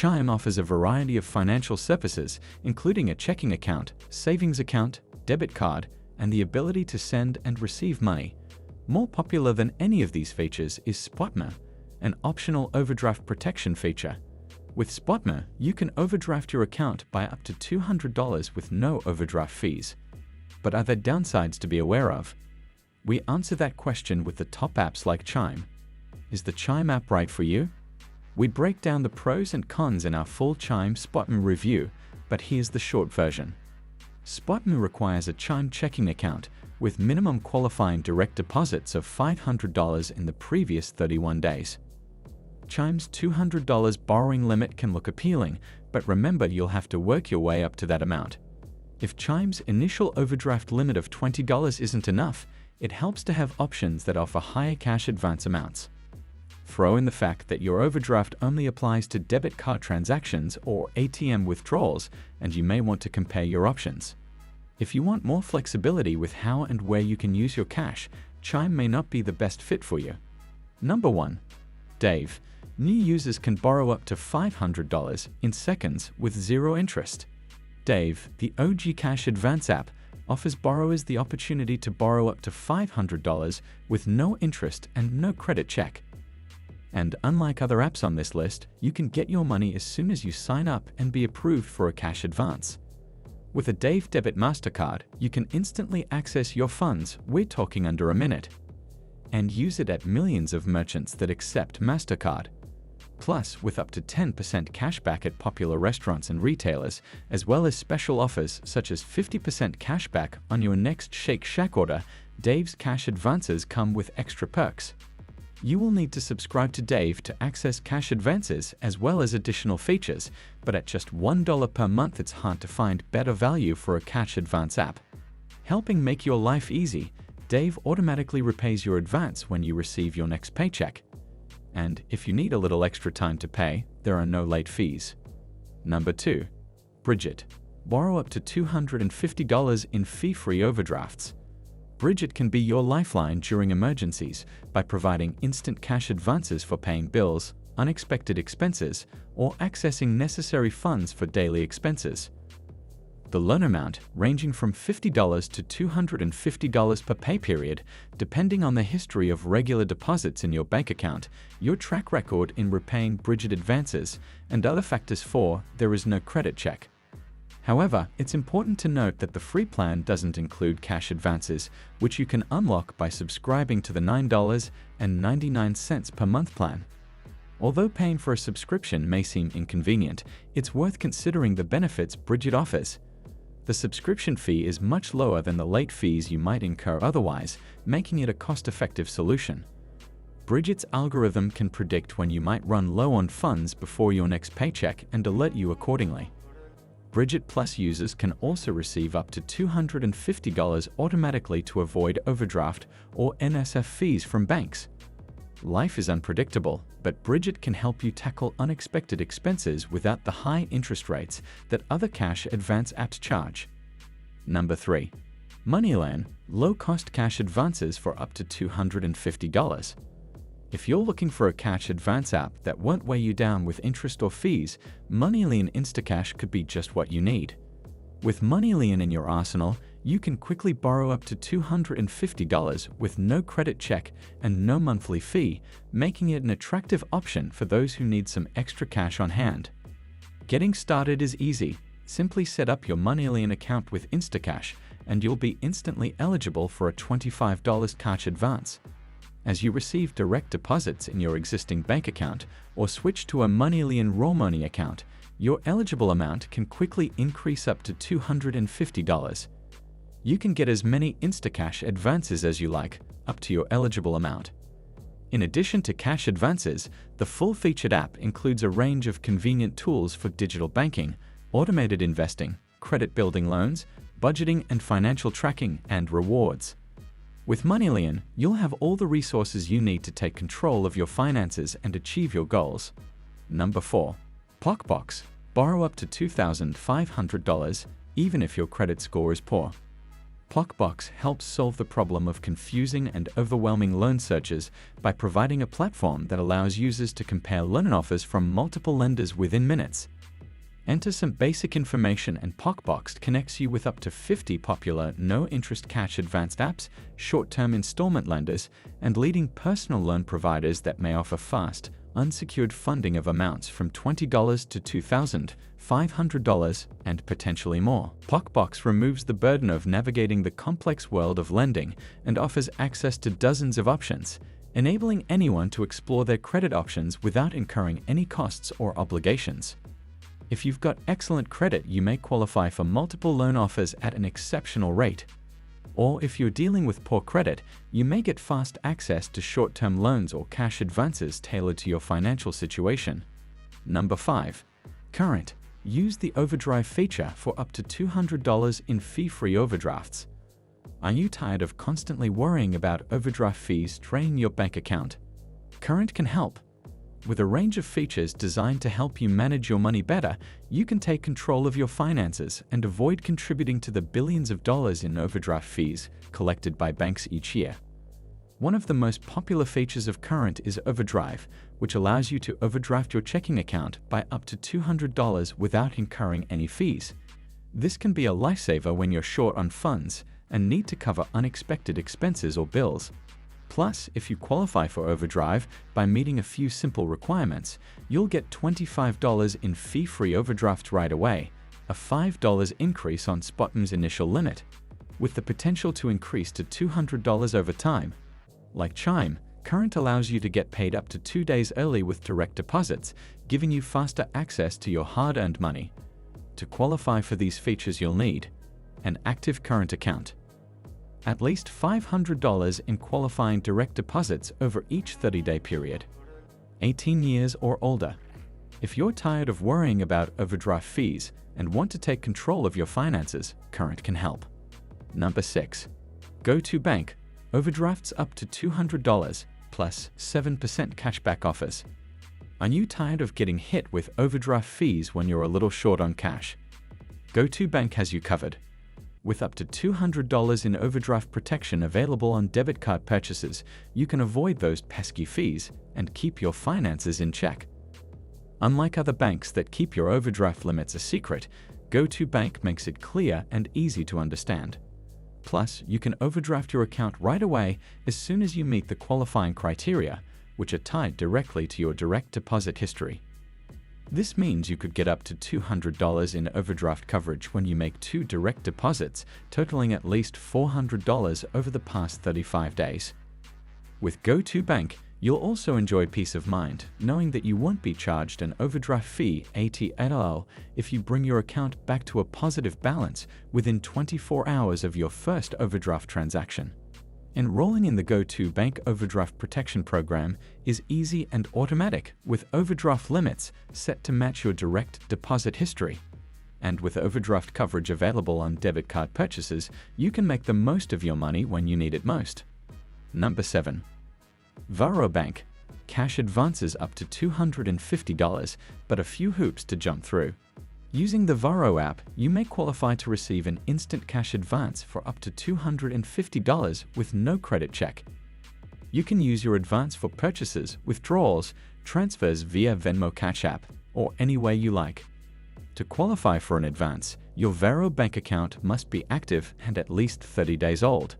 Chime offers a variety of financial services, including a checking account, savings account, debit card, and the ability to send and receive money. More popular than any of these features is SpotMe, an optional overdraft protection feature. With SpotMe, you can overdraft your account by up to $200 with no overdraft fees. But are there downsides to be aware of? We answer that question with the top apps like Chime. Is the Chime app right for you? We break down the pros and cons in our full Chime SpotMe review, but here's the short version. SpotMe requires a Chime checking account with minimum qualifying direct deposits of $500 in the previous 31 days. Chime's $200 borrowing limit can look appealing, but remember you'll have to work your way up to that amount. If Chime's initial overdraft limit of $20 isn't enough, it helps to have options that offer higher cash advance amounts. Throw in the fact that your overdraft only applies to debit card transactions or ATM withdrawals, and you may want to compare your options. If you want more flexibility with how and where you can use your cash, Chime may not be the best fit for you. Number 1. Dave. New users can borrow up to $500 in seconds with zero interest. Dave, the OG cash advance app, offers borrowers the opportunity to borrow up to $500 with no interest and no credit check. And unlike other apps on this list, you can get your money as soon as you sign up and be approved for a cash advance. With a Dave Debit MasterCard, you can instantly access your funds, we're talking under a minute, and use it at millions of merchants that accept MasterCard. Plus, with up to 10% cashback at popular restaurants and retailers, as well as special offers such as 50% cashback on your next Shake Shack order, Dave's cash advances come with extra perks. You will need to subscribe to Dave to access cash advances as well as additional features, but at just $1 per month it's hard to find better value for a cash advance app. Helping make your life easy, Dave automatically repays your advance when you receive your next paycheck. And if you need a little extra time to pay, there are no late fees. Number 2. Bridget. Borrow up to $250 in fee-free overdrafts. Bridget can be your lifeline during emergencies by providing instant cash advances for paying bills, unexpected expenses, or accessing necessary funds for daily expenses. The loan amount, ranging from $50 to $250 per pay period, depending on the history of regular deposits in your bank account, your track record in repaying Bridget advances, and other factors for there is no credit check. However, it's important to note that the free plan doesn't include cash advances, which you can unlock by subscribing to the $9.99 per month plan. Although paying for a subscription may seem inconvenient, it's worth considering the benefits Bridget offers. The subscription fee is much lower than the late fees you might incur otherwise, making it a cost-effective solution. Bridget's algorithm can predict when you might run low on funds before your next paycheck and alert you accordingly. Bridget Plus users can also receive up to $250 automatically to avoid overdraft or NSF fees from banks. Life is unpredictable, but Bridget can help you tackle unexpected expenses without the high interest rates that other cash advance apps charge. Number 3. MoneyLion, low-cost cash advances for up to $250. If you're looking for a cash advance app that won't weigh you down with interest or fees, MoneyLion Instacash could be just what you need. With MoneyLion in your arsenal, you can quickly borrow up to $250 with no credit check and no monthly fee, making it an attractive option for those who need some extra cash on hand. Getting started is easy. Simply set up your MoneyLion account with Instacash, and you'll be instantly eligible for a $25 cash advance. As you receive direct deposits in your existing bank account or switch to a MoneyLion Raw Money account, your eligible amount can quickly increase up to $250. You can get as many Instacash advances as you like, up to your eligible amount. In addition to cash advances, the full-featured app includes a range of convenient tools for digital banking, automated investing, credit-building loans, budgeting and financial tracking, and rewards. With MoneyLion, you'll have all the resources you need to take control of your finances and achieve your goals. Number 4. Blockbox. Borrow up to $2,500 even if your credit score is poor. POCbox helps solve the problem of confusing and overwhelming loan searches by providing a platform that allows users to compare loan offers from multiple lenders within minutes. Enter some basic information and POCbox connects you with up to 50 popular no-interest cash advanced apps, short-term installment lenders, and leading personal loan providers that may offer fast, unsecured funding of amounts from $20 to $2,500 and potentially more. POCbox removes the burden of navigating the complex world of lending and offers access to dozens of options, enabling anyone to explore their credit options without incurring any costs or obligations. If you've got excellent credit, you may qualify for multiple loan offers at an exceptional rate. Or if you're dealing with poor credit, you may get fast access to short-term loans or cash advances tailored to your financial situation. Number 5. Current. Use the overdrive feature for up to $200 in fee-free overdrafts. Are you tired of constantly worrying about overdraft fees draining your bank account? Current can help. With a range of features designed to help you manage your money better, you can take control of your finances and avoid contributing to the billions of dollars in overdraft fees collected by banks each year. One of the most popular features of Current is Overdrive, which allows you to overdraft your checking account by up to $200 without incurring any fees. This can be a lifesaver when you're short on funds and need to cover unexpected expenses or bills. Plus, if you qualify for Overdrive by meeting a few simple requirements, you'll get $25 in fee-free overdraft right away, a $5 increase on SpotMe's initial limit, with the potential to increase to $200 over time. Like Chime, Current allows you to get paid up to 2 days early with direct deposits, giving you faster access to your hard-earned money. To qualify for these features, you'll need an active Current account, at least $500 in qualifying direct deposits over each 30-day period, 18 years or older. If you're tired of worrying about overdraft fees and want to take control of your finances, Current can help. Number 6. Go-to-bank. Overdrafts up to $200 plus 7% cashback offers. Are you tired of getting hit with overdraft fees when you're a little short on cash? Go-to-bank has you covered. With up to $200 in overdraft protection available on debit card purchases, you can avoid those pesky fees and keep your finances in check. Unlike other banks that keep your overdraft limits a secret, Go-to-bank makes it clear and easy to understand. Plus, you can overdraft your account right away as soon as you meet the qualifying criteria, which are tied directly to your direct deposit history. This means you could get up to $200 in overdraft coverage when you make 2 direct deposits, totaling at least $400 over the past 35 days. With Go-to-bank, you'll also enjoy peace of mind, knowing that you won't be charged an overdraft fee at all if you bring your account back to a positive balance within 24 hours of your first overdraft transaction. Enrolling in the Go-to-bank overdraft protection program is easy and automatic, with overdraft limits set to match your direct deposit history. And with overdraft coverage available on debit card purchases, you can make the most of your money when you need it most. Number 7. Varo Bank. Cash advances up to $250, but a few hoops to jump through. Using the Varo app, you may qualify to receive an instant cash advance for up to $250 with no credit check. You can use your advance for purchases, withdrawals, transfers via Venmo Cash App, or any way you like. To qualify for an advance, your Varo bank account must be active and at least 30 days old.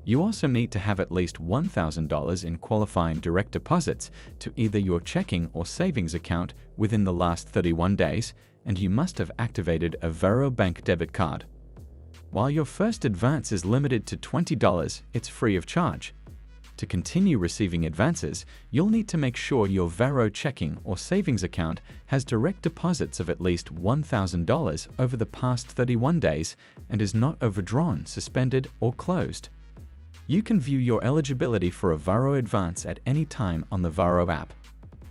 You also need to have at least $1,000 in qualifying direct deposits to either your checking or savings account within the last 31 days, and you must have activated a Varo Bank debit card. While your first advance is limited to $20, it's free of charge. To continue receiving advances, you'll need to make sure your Varo checking or savings account has direct deposits of at least $1,000 over the past 31 days and is not overdrawn, suspended, or closed. You can view your eligibility for a Varo advance at any time on the Varo app.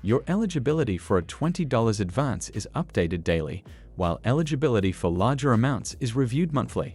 Your eligibility for a $20 advance is updated daily, while eligibility for larger amounts is reviewed monthly.